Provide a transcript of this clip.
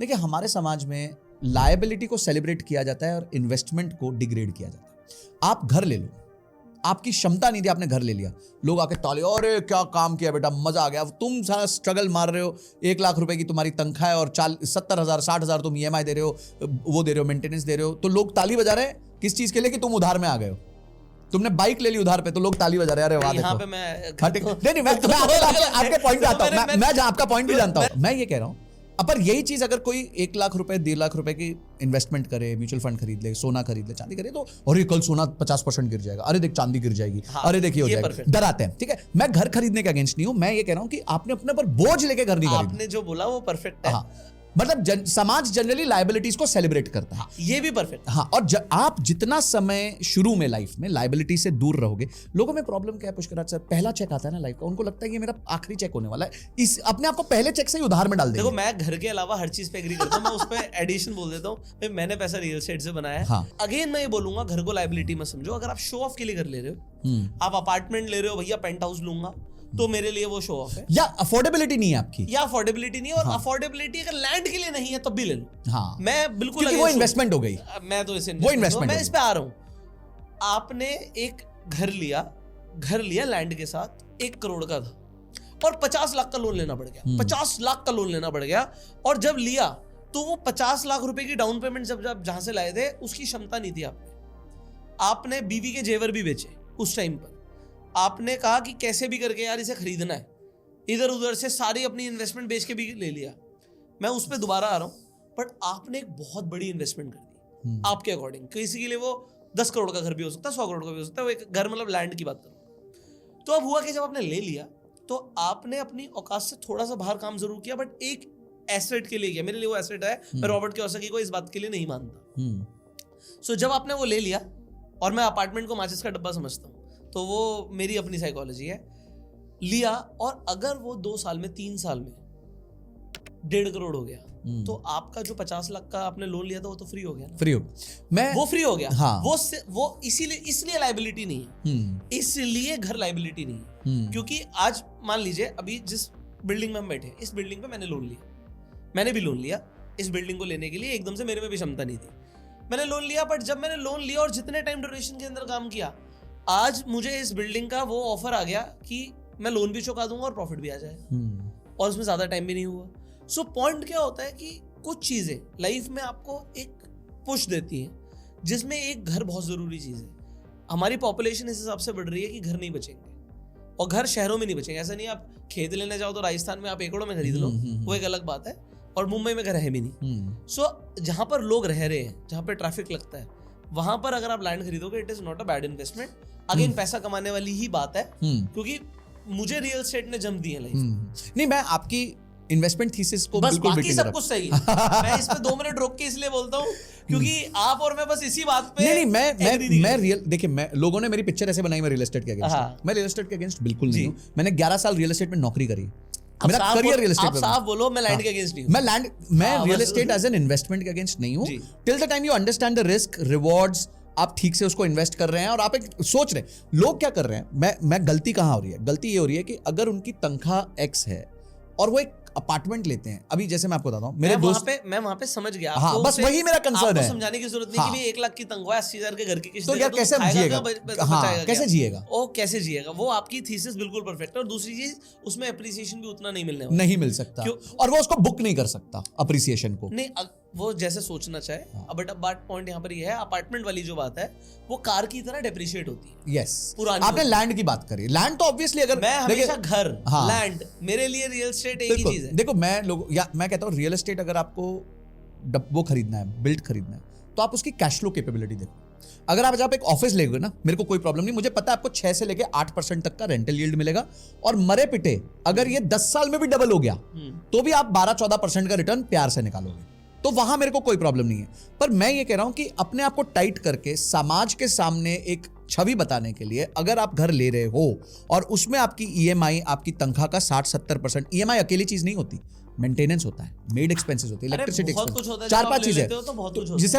देखिए हमारे समाज में लायबिलिटी को सेलिब्रेट किया जाता है और इन्वेस्टमेंट को डिग्रेड किया जाता है। आप घर ले लो, आपकी क्षमता नहीं थी, आपने घर ले लिया, लोग आके ताली, अरे क्या काम किया बेटा, मजा आ गया। तुम सारा स्ट्रगल मार रहे हो, 1 लाख रुपए की तुम्हारी तनख्वाह है और 70,000 60,000 तुम EMI दे रहे हो, वो दे रहे हो, मेंटेनेंस दे रहे हो, तो लोग ताली बजा रहे हैं किस चीज के लिए? कि तुम उधार में आ गए हो। तुमने बाइक ले ली उधार पे तो लोग ताली बजा रहे हैं, अरे वाह यहाँ देखो। पे मैं नहीं मैं आपके पॉइंट पे आता हूँ, मैं जहां आपका पॉइंट भी जानता हूँ। मैं ये कह रहा हूँ पर यही चीज अगर कोई 1 लाख रुपए 1.5 लाख रुपए की इन्वेस्टमेंट करे, म्यूचुअल फंड खरीद ले, सोना खरीद ले, चांदी करे, तो अरे कल सोना 50% गिर जाएगा, अरे देख चांदी गिर जाएगी, अरे देखिए हो जाएगा, डराते हैं। ठीक है, मैं घर खरीदने के अगेंस्ट नहीं हूं, मैं ये कह रहा हूं कि आपने अपने पर बोझ लेके घर नहीं खरीदना। आपने जो बोला वो परफेक्ट है। मतलब समाज जनरली लायबिलिटीज को सेलिब्रेट करता है, ये भी परफेक्ट। हाँ, और आप जितना समय शुरू में लाइफ में लायबिलिटी से दूर रहोगे, लोगों में प्रॉब्लम क्या है पुष्कराज सर, पहला चेक आता है ना लाइफ का, उनको लगता है कि मेरा आखिरी चेक होने वाला है, इस अपने आप को पहले चेक से ही उधार में डाल देंगे। देखो मैं घर के अलावा हर चीज पे एग्री करता हूँ, मैं उस पे एडिशन बोल देता हूँ, भाई मैंने पैसा रियल एस्टेट से बनाया है। हाँ। अगेन मैं ये बोलूंगा, घर को लायबिलिटी मत समझो। अगर आप शो ऑफ के लिए घर ले रहे हो, आप अपार्टमेंट ले रहे हो, भैया पेंट हाउस लूंगा, तो मेरे लिए वो शो ऑफ है, या अफोर्डेबिलिटी नहीं है आपकी, या अफोर्डेबिलिटी नहीं। और अफोर्डेबिलिटी अगर लैंड के लिए नहीं है तब भी ले लो। हाँ, मैं बिल्कुल क्योंकि वो इन्वेस्टमेंट हो गई। मैं तो इसे वो इन्वेस्टमेंट, मैं इस पे आ रहा हूँ। आपने एक घर लिया लैंड के साथ, 1 करोड़ का था और 50 लाख का लोन लेना पड़ गया, 50 लाख का लोन लेना पड़ गया। और जब लिया तो वो 50 लाख रुपए की डाउन पेमेंट जब जहां से लाए थे उसकी क्षमता नहीं थी। आपने बीवी के जेवर भी बेचे उस टाइम पर। आपने कहा कि कैसे भी करके यार इसे खरीदना है, इधर उधर से सारी अपनी इन्वेस्टमेंट बेच के भी ले लिया। मैं उस पर दोबारा आ रहा हूँ, बट आपने एक बहुत बड़ी इन्वेस्टमेंट कर दी आपके अकॉर्डिंग। किसी के लिए वो 10 करोड़ का घर भी हो सकता है, 100 करोड़ का भी हो सकता है, वो एक घर मतलब लैंड की बात करूँ। तो अब हुआ कि जब आपने ले लिया तो आपने अपनी औकात से थोड़ा सा बाहर काम जरूर किया, बट एक एसेट के लिए किया। मेरे लिए वो एसेट है, मैं रॉबर्ट कियोसाकी को इस बात के लिए नहीं मानता। सो जब आपने वो ले लिया, और मैं अपार्टमेंट को माचिस का डब्बा समझता हूँ, तो वो मेरी अपनी साइकोलॉजी है, लिया, और अगर वो 2 साल में 3 साल में 1.5 करोड़ हो गया, तो आपका जो 50 लाख का आपने लोन लिया था वो तो फ्री हो गया ना? फ्री हो, वो फ्री हो गया। हाँ। वो इसलिए लायबिलिटी नहीं है, इसलिए घर लायबिलिटी नहीं है। क्योंकि आज मान लीजिए अभी जिस बिल्डिंग में हम बैठे, इस बिल्डिंग पे मैंने लोन लिया, मैंने भी लोन लिया इस बिल्डिंग को लेने के लिए। एकदम से मेरे में भी क्षमता नहीं थी, मैंने लोन लिया, बट जब मैंने लोन लिया और जितने टाइम ड्यूरेशन के अंदर काम किया, आज मुझे इस बिल्डिंग का वो ऑफर आ गया कि मैं लोन भी चुका दूंगा और प्रॉफिट भी आ जाएगा, और उसमें ज्यादा टाइम भी नहीं हुआ। सो पॉइंट क्या होता है कि कुछ चीजें लाइफ में आपको एक पुश देती हैं, जिसमें एक घर बहुत जरूरी चीज है। हमारी पॉपुलेशन इस हिसाब से बढ़ रही है कि घर नहीं बचेंगे, और घर शहरों में नहीं बचेंगे। ऐसा नहीं आप खेत लेने जाओ तो राजस्थान में आप एकड़ों में खरीद लो, वो एक अलग बात है, और मुंबई में घर है भी नहीं। सो जहां पर लोग रह रहे हैं, जहां पर ट्रैफिक लगता है, वहां पर अगर आप लैंड खरीदोगे, it is not a bad investment. Again पैसा कमाने वाली ही बात है, क्योंकि मुझे रियल एस्टेट ने जम दी है लाइफ। नहीं, मैं आपकी इन्वेस्टमेंट थीसिस को बस बिल्कुल बाकी सब कुछ सही है। मैं इस पे 2 मिनट रोक के इसलिए बोलता हूँ क्योंकि आप और मैं बस इसी बात पे नहीं मैं रियल, देखिए मैं, लोगों ने मेरी पिक्चर ऐसे बनाई मैं रियल एस्टेट के अगेंस्ट, मैं रियल एस्टेट के अगेंस्ट बिल्कुल नहीं हूँ। मैंने 11 साल रियल एस्टेट में नौकरी करी, मेरा करियर रियल एस्टेट में। साफ बोलो, मैं लैंड के अगेंस्ट नहीं हूँ। मैं real estate as an investment के अगेंस्ट नहीं हूँ। Till the time you understand the risk rewards, आप ठीक से उसको इन्वेस्ट कर रहे हैं और आप एक सोच रहे हैं। लोग क्या कर रहे हैं, मैं गलती कहाँ हो रही है? गलती ये हो रही है कि अगर उनकी तनख्वाह X है और वो एक अपार्टमेंट लेते हैं, अभी जैसे मैं आपको बताता हूँ, मेरे दोस्त, मैं वहां पे समझ गया। हाँ, बस वही मेरा कंसर्न है। समझाने की जरूरत नहीं कि भाई 1 लाख की तनख्वाह 80,000 के घर की किस्त, तो यार कैसे जिएगा? कैसे जिएगा? ओ कैसे जिएगा? वो आपकी थीसिस बिल्कुल परफेक्ट है। और दूसरी चीज, उसमें अप्रिसिएशन भी उतना नहीं मिलने वाला, नहीं मिल सकता, और वो उसको बुक नहीं कर सकता अप्रिसिएशन को। नहीं, वो जैसे सोचना चाहे। बट पॉइंट यहाँ पर ये है, अपार्टमेंट वाली जो बात है वो कार की तरह डेप्रिशिएट होती है। यस, पुरानी। आपने लैंड की बात करी, लैंड तो ऑब्वियसली, अगर मैं हमेशा घर, हाँ, लैंड, मेरे लिए रियल एस्टेट एक ही चीज है। देखो मैं कहता हूँ रियल एस्टेट अगर आपको वो खरीदना है, बिल्ड खरीदना है, तो आप उसकी कैश फ्लो कैपेबिलिटी देखो। अगर आप एक ऑफिस लेंगे ना, मेरे को कोई प्रॉब्लम नहीं, मुझे पता है आपको 6 से लेके 8% तक का रेंटल यील्ड मिलेगा, और मरे पिटे अगर ये 10 साल में भी डबल हो गया तो भी आप 12-14% का रिटर्न प्यार से निकालोगे, तो वहां मेरे को कोई प्रॉब्लम नहीं है। पर मैं ये कह रहा हूं कि अपने आप को टाइट करके समाज के सामने एक छवि बताने के लिए अगर आप घर ले रहे हो और उसमें आपकी EMI, आपकी तनख्वाह का 60-70%, EMI अकेली चीज नहीं होती, मेंटेनेंस होता है, मेड एक्सपेंसेस होते हैं, इलेक्ट्रिसिटी एक्सपेंस, 4-5 चीजें जिसे हम